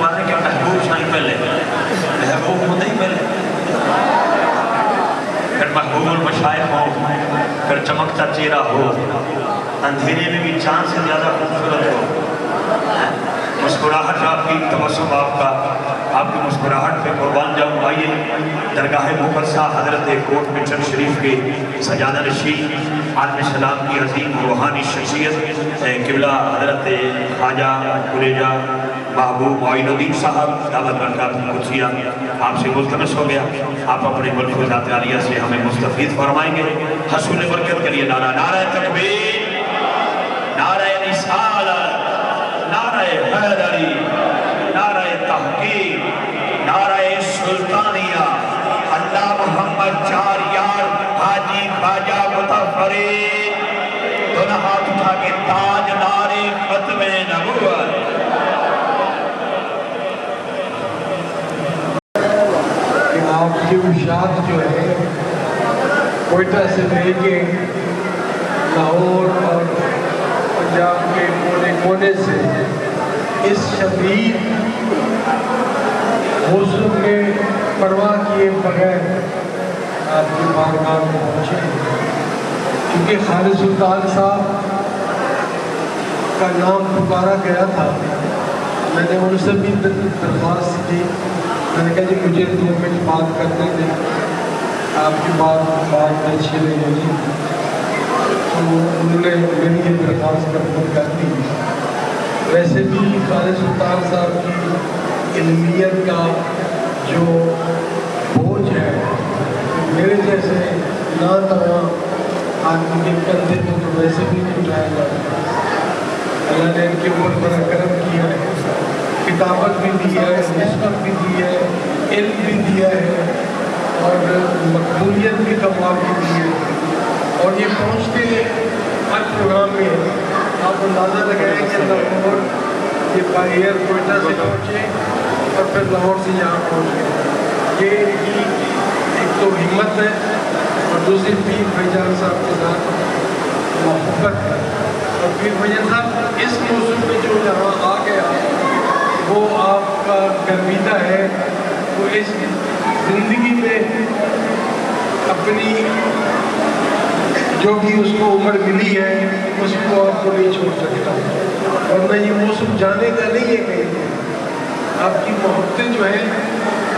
فرمایا کہ محبوب شاہی پہلے محبوب ہوتے ہی پہلے، پھر محبوب المشائخ ہو، پھر چمکتا چہرہ ہو، اندھیرے میں بھی چاند سے زیادہ خوبصورت ہو، مسکراہٹ آپ کی، تبسم آپ کا، آپ کی مسکراہٹ پہ قربان جاؤں۔ آئیے درگاہ مقدسہ حضرت کوٹ مچن شریف کے سجادہ نشین عالم اسلام کی عظیم روحانی شخصیت قبلہ حضرت خواجہ قریجہ محبوب معین الدین صاحب دعوت برکات قدسیہ آپ سے ملتمس ہو گیا، آپ اپنے ملک و ذات عالیہ سے ہمیں مستفید فرمائیں گے۔ حصول برکت کے لیے نعرہ تکبیر، نعرہ رسالت، نعرہ حیدری، نعرہ تحقیق، نعرہ سلطانیہ، اللہ محمد چار یار حاجی خواجہ متفرید، دونوں ہاتھ اٹھا کے تاجدار ختم نبوت۔ کہ آپ کی اشاعت جو ہے کوئٹہ سے لے کے لاہور اور پنجاب کے کونے کونے سے اس شدید موسم میں پرواہ کیے بغیر آپ کی بارگاہ میں پہنچے، کیونکہ خالد سلطان صاحب کا نام پکارا گیا تھا۔ میں نے ان سے بھی درخواست کی، میں نے کہا جی مجھے 2 منٹ بات کرنے دیں، آپ کی بات میں اچھی لگے گی، تو انہوں نے میری یہ درخواست قبول کر دی۔ ویسے بھی خالد سلطان صاحب کی علمیت کا جو بوجھ ہے میرے جیسے ناتواں آدمی کے کندھے کو تو ویسے بھی نہیں اٹھایا جاتا۔ اللہ نے ان کے اوپر بڑا کرم کیا ہے، کتابت بھی دیا ہے، نسبت بھی دی ہے، علم بھی دیا ہے اور مقبولیت بھی کمال بھی دی ہے، اور یہ پہنچتے ہر پروگرام میں آپ اندازہ لگائیں کہ لاہور یہ بائی ایئر کوئٹہ سے پہنچے اور پھر لاہور سے یہاں پہنچے، یہ ایک تو ہمت ہے اور دوسری پیر بھائی جان صاحب کے ساتھ محبت ہے۔ اور پیر بھائی جان صاحب اس موسم میں جو یہاں آ گیا وہ آپ کا گرویدہ ہے، وہ اس زندگی میں اپنی جو بھی اس کو عمر ملی ہے اس کو آپ کو نہیں چھوڑ سکتا، ورنہ یہ موسم جانے کا نہیں ہے کہیں۔ آپ کی محبتیں جو ہیں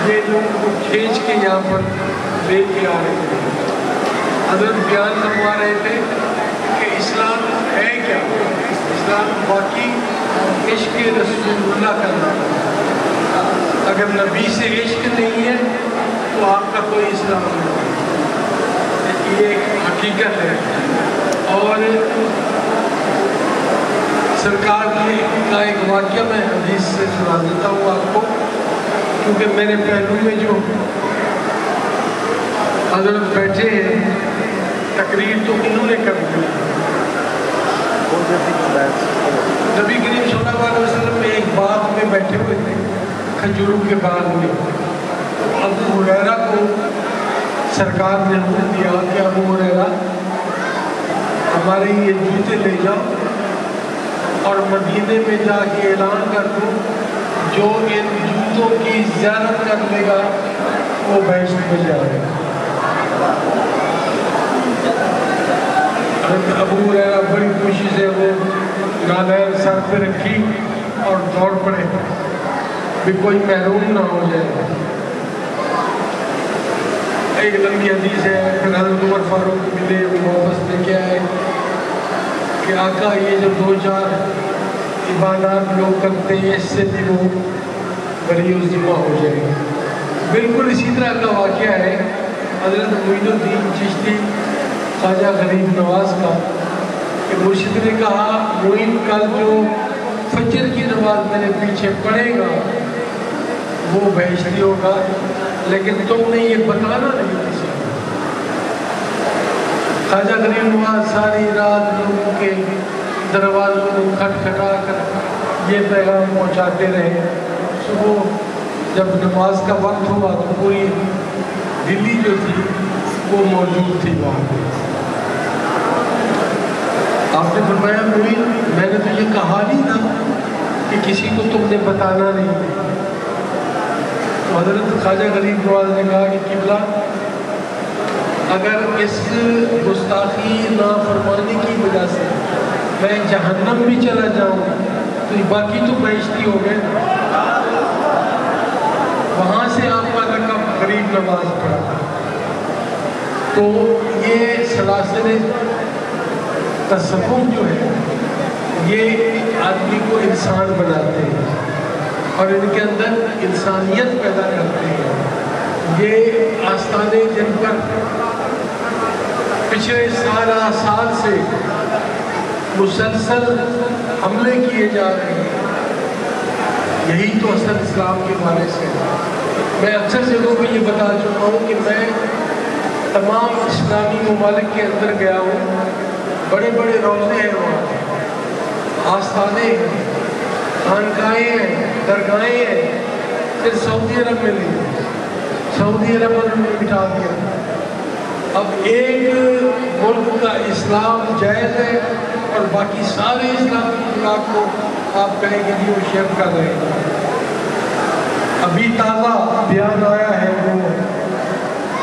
یہ لوگوں کو کھینچ کے یہاں پر لے کے آ رہے ہیں۔ حضرت بیان کروا رہے تھے کہ اسلام ہے کیا؟ اسلام باقی عشق رسول اللہ کا نام ہے۔ اگر نبی سے عشق نہیں ہے تو آپ کا کوئی اسلام نہیں ہے، یہ ایک حقیقت ہے۔ اور سرکار کا ایک واقعہ میں حدیث سے سنا دیتا ہوں آپ کو، کیونکہ میرے پہلو میں جو حضرت بیٹھے ہیں تقریر تو انہوں نے کر دی۔ نبی کریم صلی اللہ علیہ وسلم میں ایک باغ میں بیٹھے ہوئے تھے، کھجوروں کے باغ میں۔ ابو ہریرہ کو سرکار نے حکم دیا کہ ابو ہریرہ ہمارے یہ جوتے لے جاؤ اور مدینے میں جا کے اعلان کر دو جو ان جوتوں کی زیارت کر لے گا وہ بہشت میں جائے گا۔ ابو ہریرہ بڑی خوشی سے وہ نالین سر پہ رکھی اور دوڑ پڑے بھی کوئی محروم نہ ہو جائے۔ ایک لمبی حدیث ہے، پھر حضرت عمر فاروق ملے، وہ واپس لے کے آئے کہ آقا یہ جو 2-4 عبادات لوگ کرتے ہیں اس سے بھی وہ بری و ذمہ ہو جائے گا۔ بالکل اسی طرح کا واقعہ ہے حضرت معین الدین چشتی خواجہ غریب نواز کا، کہ مرشد نے کہا معین کل جو فجر کی نماز میرے پیچھے پڑھے گا وہ بہشتی ہوگا، لیکن تم نے یہ بتانا نہیں کسی کو۔ خواجہ غریب نواز ساری رات لوگوں کے دروازوں کو کھٹکھٹا کر یہ پیغام پہنچاتے رہے۔ صبح جب نماز کا وقت ہوا تو پوری دلی جو تھی وہ موجود تھی وہاں پہ۔ آپ نے فرمایا معین میں نے تو یہ کہا نہیں تھا کہ کسی کو تم نے بتانا نہیں، حضرت خواجہ غریب نواز نے کہا کہ قبلہ اگر اس گستاخی نافرمانی کی وجہ سے میں جہنم بھی چلا جاؤں تو باقی تو بہشتی ہو گئے نا. وہاں سے آپ کا رقم غریب نواز پڑا. تو یہ سلاسل تصوف جو ہے یہ آدمی کو انسان بناتے ہیں اور ان کے اندر انسانیت پیدا کرتے ہیں. یہ آستانے جن پر پچھلے سال سے مسلسل حملے کیے جا رہے ہیں یہی تو اصل اسلام کے بارے سے. میں اکثر جگہوں پہ یہ بتا چکا ہوں کہ میں تمام اسلامی ممالک کے اندر گیا ہوں. بڑے بڑے روضے ہیں وہاں، آستانے ہیں، خانقاہیں ہیں، درگاہیں ہیں. پھر سعودی عرب میں لی، سعودی عرب میں بٹھا دیا. اب ایک ملک کا اسلام جائز ہے اور باقی سارے اسلامی ملک کو آپ کہیں کہ وہ شیئر کر رہے ہیں. ابھی تازہ بیان آیا ہے وہ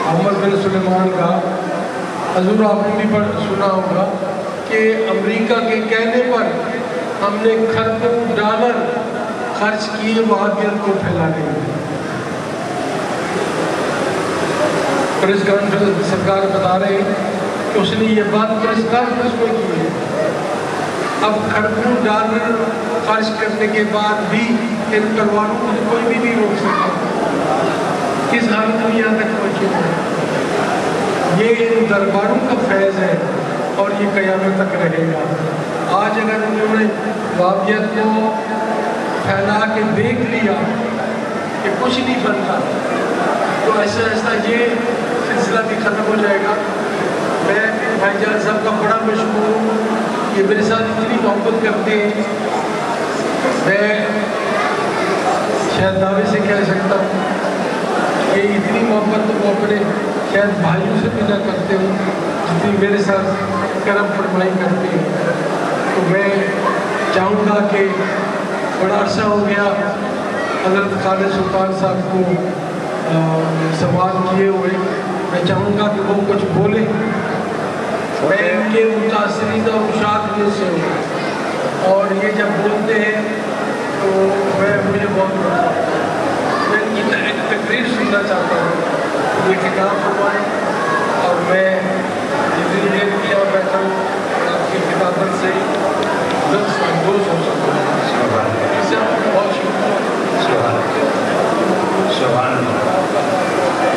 محمد بن سلیمان کا، حضور آپ نے بھی سنا ہوگا کہ امریکہ کے کہنے پر ہم نے کھربوں ڈالر خرچ کیے وہابیت کو پھیلانے میں. پریس کانفرنس سرکار بتا رہے ہیں کہ اس نے یہ بات پریس کانفرنس میں کی ہے. اب کھربوں ڈالر خرچ کرنے کے بعد بھی ان تلواروں کو کوئی بھی نہیں روک سکتا. کس حالت میں یہاں تک پہنچے ہیں؟ یہ ان درباروں کا فیض ہے اور یہ قیامت تک رہے گا. آج اگر انہوں نے وہابیت کو پھیلا کے دیکھ لیا کہ کچھ نہیں بنتا تو ایسا ایسا یہ سلسلہ بھی ختم ہو جائے گا. میں بھائی جان صاحب کا بڑا مشکور ہوں، یہ میرے ساتھ اتنی محبت کرتے ہیں. میں شاید دعوے سے کہہ سکتا ہوں کہ اتنی محبت تو وہ اپنے شاید بھائیوں سے بھی نہ کرتے ہوں جتنی میرے ساتھ کرم فرمائی کرتے ہیں. تو میں چاہوں گا کہ بڑا عرصہ ہو گیا حضرت خالد سلطان صاحب کو سوال کیے ہوئے. میں چاہوں گا کہ وہ کچھ بولیں. میں ان کے متاثرین اور اشاعت میں سے ہوں اور یہ جب بولتے ہیں تو مجھے بہت میں ان کی تقریر سننا چاہتا ہوں. یہ خطاب فرمائیں اور میں جتنی دیر کیا بیٹھا ہوں آپ کی خطابت سے لطف اندوز ہو سکتا ہوں. اس سے بہت شکریہ.